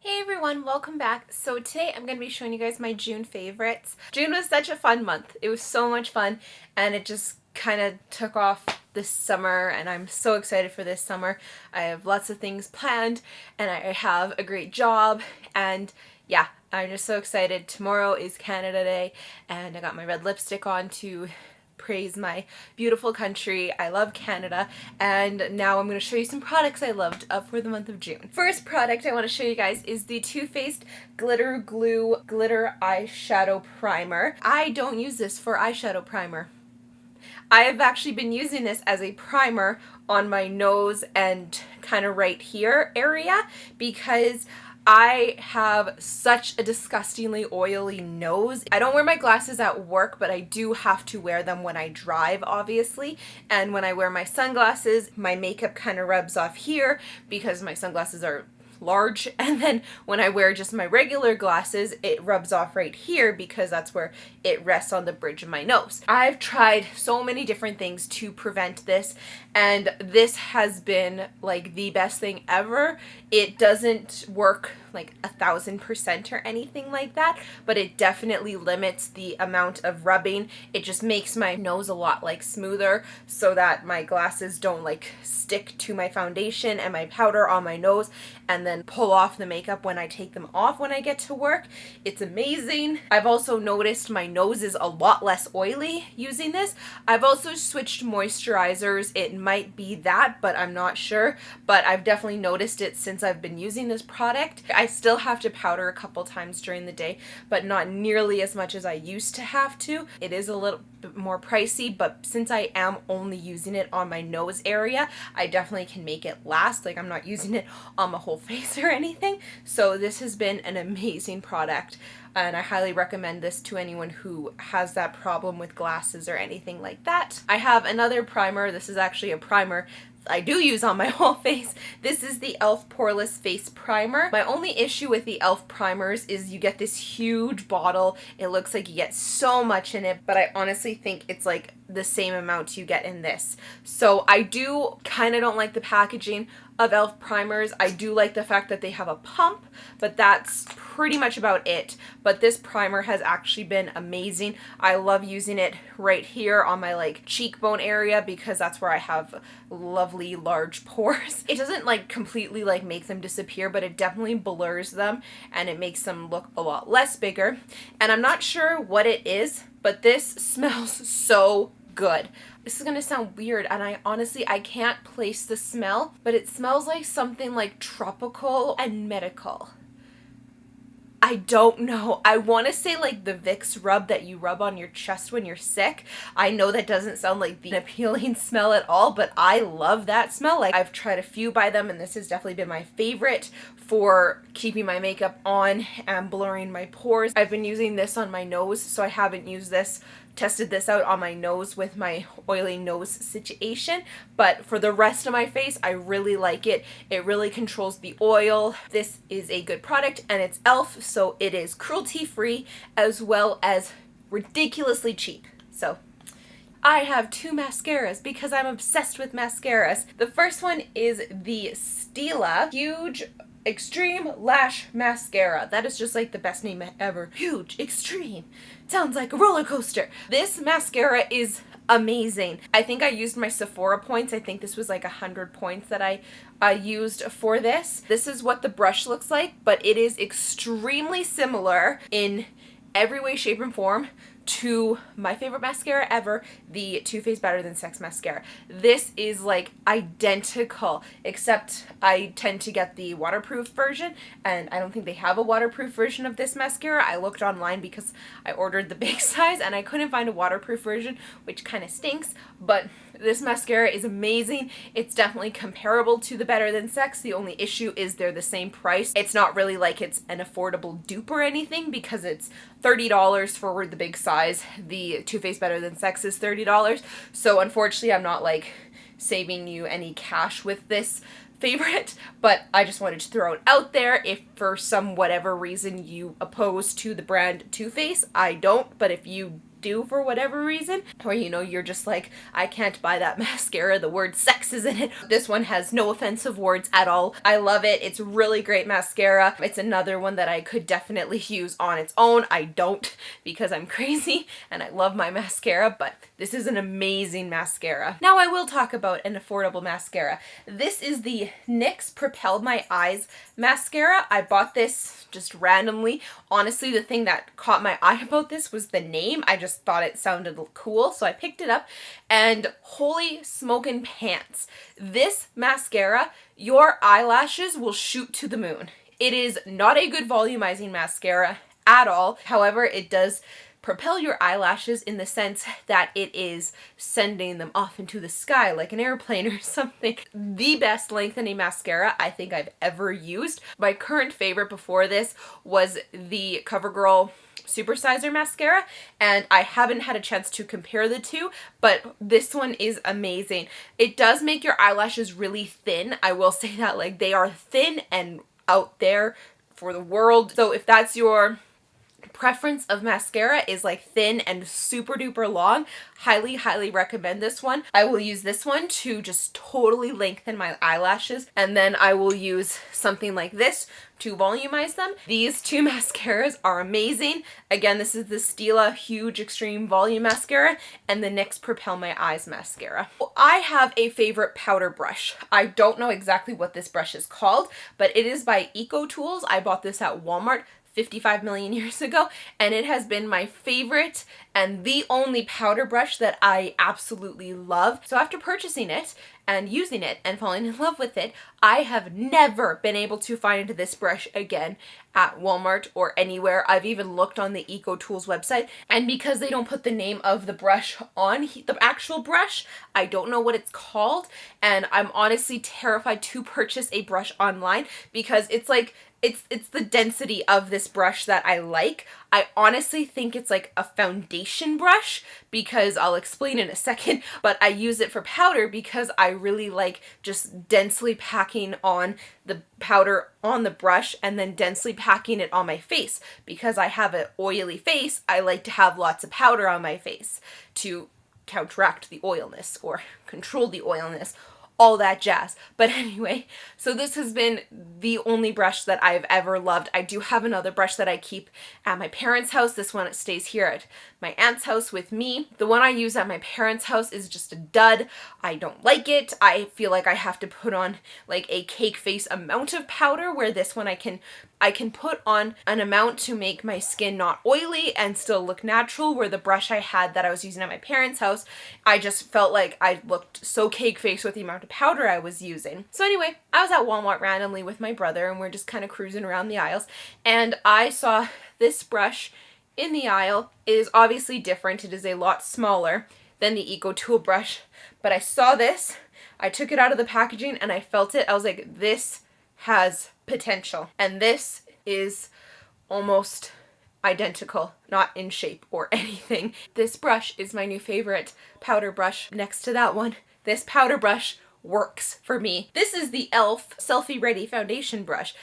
Hey everyone, welcome back. So today I'm going to be showing you guys my June favorites. June was such a fun month. It was so much fun and it just kind of took off this summer and I'm so excited for this summer. I have lots of things planned and I have a great job and yeah, I'm just so excited. Tomorrow is Canada Day and I got my red lipstick on to praise my beautiful country. I love Canada, and now I'm going to show you some products I loved for the month of June. First product I want to show you guys is the Too Faced Glitter Glue Glitter Eyeshadow Primer. I don't use this for eyeshadow primer. I have actually been using this as a primer on my nose and kind of right here area because I have such a disgustingly oily nose. I don't wear my glasses at work, but I do have to wear them when I drive, obviously. And when I wear my sunglasses, my makeup kind of rubs off here because my sunglasses are large, and then when I wear just my regular glasses it rubs off right here because that's where it rests on the bridge of my nose. I've tried so many different things to prevent this and this has been like the best thing ever. It doesn't work like 1000% or anything like that, but it definitely limits the amount of rubbing. It just makes my nose a lot like smoother so that my glasses don't like stick to my foundation and my powder on my nose and then pull off the makeup when I take them off when I get to work. It's amazing. I've also noticed my nose is a lot less oily using this. I've also switched moisturizers. It might be that, but I'm not sure. But I've definitely noticed it since I've been using this product. I still have to powder a couple times during the day, but not nearly as much as I used to have to. It is a little bit more pricey, but since I am only using it on my nose area, I definitely can make it last. Like I'm not using it on my whole face or anything. So this has been an amazing product and I highly recommend this to anyone who has that problem with glasses or anything like that. I have another primer. This is actually a primer I do use on my whole face. This is the e.l.f. Poreless Face Primer. My only issue with the e.l.f. primers is you get this huge bottle. It looks like you get so much in it, but I honestly think it's like the same amount you get in this. So I do kind of don't like the packaging of e.l.f. primers. I do like the fact that they have a pump, but that's pretty much about it. But this primer has actually been amazing. I love using it right here on my like cheekbone area because that's where I have lovely large pores. It doesn't like completely like make them disappear, but it definitely blurs them and it makes them look a lot less bigger. And I'm not sure what it is, but this smells so good. This is gonna sound weird and I can't place the smell, but it smells like something like tropical and medical. I don't know. I want to say like the Vicks rub that you rub on your chest when you're sick. I know that doesn't sound like the appealing smell at all, but I love that smell. Like I've tried a few by them and this has definitely been my favorite for keeping my makeup on and blurring my pores. I've been using this on my nose, so I haven't tested this out on my nose with my oily nose situation, but for the rest of my face I really like it. It really controls the oil. This is a good product and it's e.l.f. so it is cruelty free as well as ridiculously cheap. So I have two mascaras because I'm obsessed with mascaras. The first one is the Stila Huge Extreme Lash Mascara. That is just like the best name ever. Huge Extreme. Sounds like a roller coaster. This mascara is amazing. I think I used my Sephora points. I think this was like 100 points that I used for this. This is what the brush looks like, but it is extremely similar in every way, shape, and form to my favorite mascara ever, the Too Faced Better Than Sex mascara. This is like identical, except I tend to get the waterproof version, and I don't think they have a waterproof version of this mascara. I looked online because I ordered the big size and I couldn't find a waterproof version, which kind of stinks, but this mascara is amazing. It's definitely comparable to the Better Than Sex. The only issue is they're the same price. It's not really like it's an affordable dupe or anything because it's $30 for the big size. The Too Faced Better Than Sex is $30. So unfortunately I'm not like saving you any cash with this favorite, but I just wanted to throw it out there. If for some whatever reason you oppose to the brand Too Faced, I don't, but if you do for whatever reason, or you know, you're just like, I can't buy that mascara, the word sex is in it. This one has no offensive words at all. I love it. It's really great mascara. It's another one that I could definitely use on its own. I don't, because I'm crazy and I love my mascara, but this is an amazing mascara. Now I will talk about an affordable mascara. This is the NYX Propel My Eyes mascara. I bought this just randomly. Honestly, the thing that caught my eye about this was the name. I just thought it sounded cool, so I picked it up, and holy smokin' pants. This mascara, your eyelashes will shoot to the moon. It is not a good volumizing mascara at all. However, it does propel your eyelashes in the sense that it is sending them off into the sky like an airplane or something. The best lengthening mascara I think I've ever used. My current favorite before this was the CoverGirl Supersizer mascara, and I haven't had a chance to compare the two, but this one is amazing. It does make your eyelashes really thin. I will say that, like, they are thin and out there for the world. So if that's your preference of mascara, is like thin and super duper long, highly recommend this one. I will use this one to just totally lengthen my eyelashes, and then I will use something like this to volumize them. These two mascaras are amazing. Again, this is the Stila Huge Extreme Volume Mascara and the NYX Propel My Eyes mascara. I have a favorite powder brush. I don't know exactly what this brush is called, but it is by EcoTools. I bought this at Walmart 55 million years ago, and it has been my favorite and the only powder brush that I absolutely love. So after purchasing it and using it and falling in love with it, I have never been able to find this brush again at Walmart or anywhere. I've even looked on the EcoTools website, and because they don't put the name of the brush on the actual brush, I don't know what it's called, and I'm honestly terrified to purchase a brush online because it's like, it's the density of this brush that I like. I honestly think it's like a foundation brush, because I'll explain in a second, but I use it for powder because I really like just densely packing on the powder on the brush and then densely packing it on my face. Because I have an oily face, I like to have lots of powder on my face to counteract the oilness or control the oilness, all that jazz. But anyway, so this has been the only brush that I've ever loved. I do have another brush that I keep at my parents' house. This one stays here at my aunt's house with me. The one I use at my parents' house is just a dud. I don't like it. I feel like I have to put on like a cake face amount of powder, where this one I can put on an amount to make my skin not oily and still look natural, where the brush I had that I was using at my parents' house, I just felt like I looked so cake face with the amount of powder I was using. So anyway, I was at Walmart randomly with my brother, and we're just kind of cruising around the aisles, and I saw this brush in the aisle. It is obviously different. It is a lot smaller than the EcoTool brush, but I saw this, I took it out of the packaging and I felt it. I was like, this has potential. And this is almost identical, not in shape or anything. This brush is my new favorite powder brush next to that one. This powder brush works for me. This is the e.l.f. Selfie Ready Foundation Brush.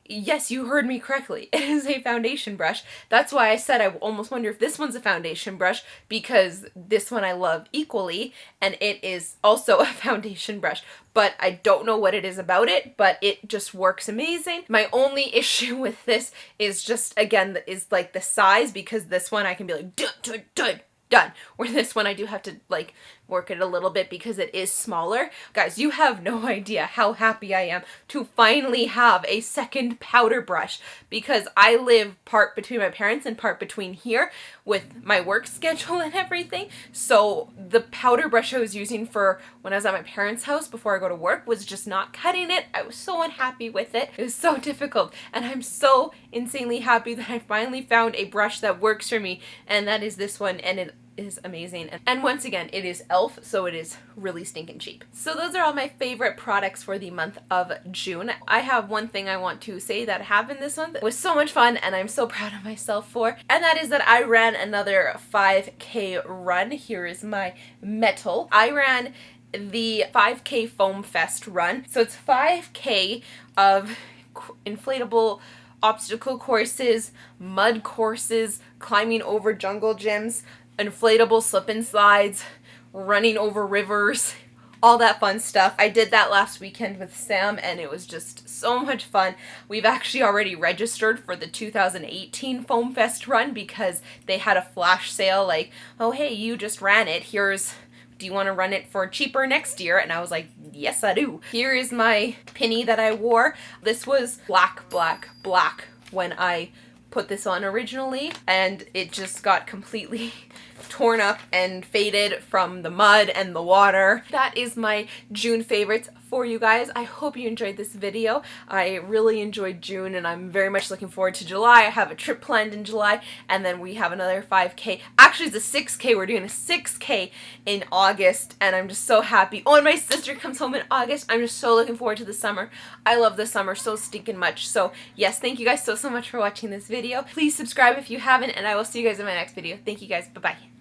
Yes, you heard me correctly. It is a foundation brush. That's why I said I almost wonder if this one's a foundation brush, because this one I love equally, and it is also a foundation brush. But I don't know what it is about it, but it just works amazing. My only issue with this is just, again, is like the size, because this one I can be like, done. Where this one I do have to like work it a little bit because it is smaller. Guys, you have no idea how happy I am to finally have a second powder brush, because I live part between my parents and part between here with my work schedule and everything. So the powder brush I was using for when I was at my parents' house before I go to work was just not cutting it. I was so unhappy with it. It was so difficult, and I'm so insanely happy that I finally found a brush that works for me, and that is this one, and it is amazing. And once again, it is e.l.f., so it is really stinking cheap. So those are all my favorite products for the month of June. I have one thing I want to say that happened this month. It was so much fun, and I'm so proud of myself for, and that is that I ran another 5K run. Here is my medal. I ran the 5K Foam Fest run. So it's 5K of inflatable obstacle courses, mud courses, climbing over jungle gyms, inflatable slip and slides, running over rivers, all that fun stuff. I did that last weekend with Sam and it was just so much fun. We've actually already registered for the 2018 Foam Fest run because they had a flash sale like, oh hey, you just ran it, do you want to run it for cheaper next year? And I was like, yes I do. Here is my pinny that I wore. This was black, black, black when I put this on originally, and it just got completely torn up and faded from the mud and the water. That is my June favorites for you guys. I hope you enjoyed this video. I really enjoyed June and I'm very much looking forward to July. I have a trip planned in July and then we have another 5K. Actually it's a 6K. We're doing a 6K in August and I'm just so happy. Oh, and my sister comes home in August. I'm just so looking forward to the summer. I love the summer so stinking much. So yes, thank you guys so much for watching this video. Please subscribe if you haven't and I will see you guys in my next video. Thank you guys. Bye-bye.